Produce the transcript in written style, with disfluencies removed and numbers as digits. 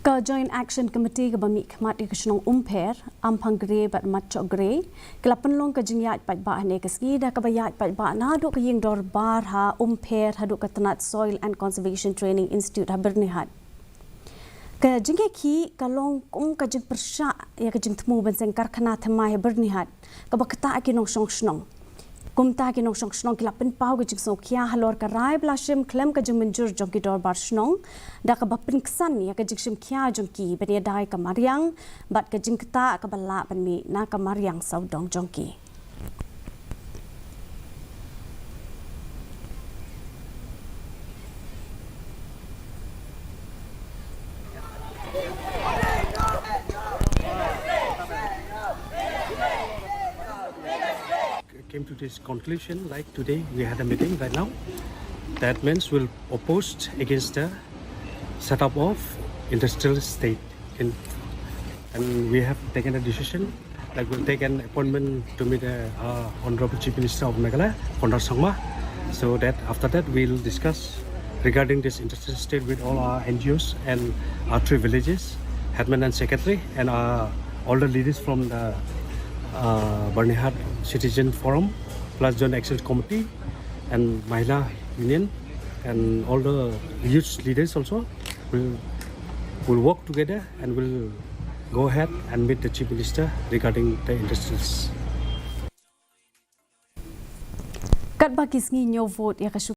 Ka Joint Action Committee ka bami khmat ka Shnong umper ampang gre bat matcho gre kelapan long ka jingyat pat ba ne ka skida ka bayat pat ba na do ka ying dor bar ha umper ha do ka tanat Soil and Conservation Training Institute ha Byrnihat ka jingke ki ka long kum ka jing Pyrshah ya ka Jingthmu ban Seng Karkhana thama ha Byrnihat ka bakta ki Nongshong Shnong kumta ki Nongshong Shnong kilapan pau ka jing sokya halor ka rai blashim klem ka jing menjur jong ki dor bar Shnong da ka bapin ksan ya ka jing shim kya jong ki benia dai ka mariang bat ka jing kta ka bala ban mi na ka mariang saudong jong ki Came to this conclusion like today we had a meeting right now that means we'll oppose against the setup of industrial state and we have taken a decision like we'll take an appointment to meet the Honorable Chief Minister of Meghalaya, Honorable Sangma, so that after that we'll discuss regarding this industrial state with all our NGOs and our 3 villages, headman and secretary, and all the leaders from the Byrnihat Citizen Forum, plus Joint Action Committee and Mahila Union, and all the youth leaders also will work together and will go ahead and meet the Chief Minister regarding the industries. Kat bakis ngi nyo vote ya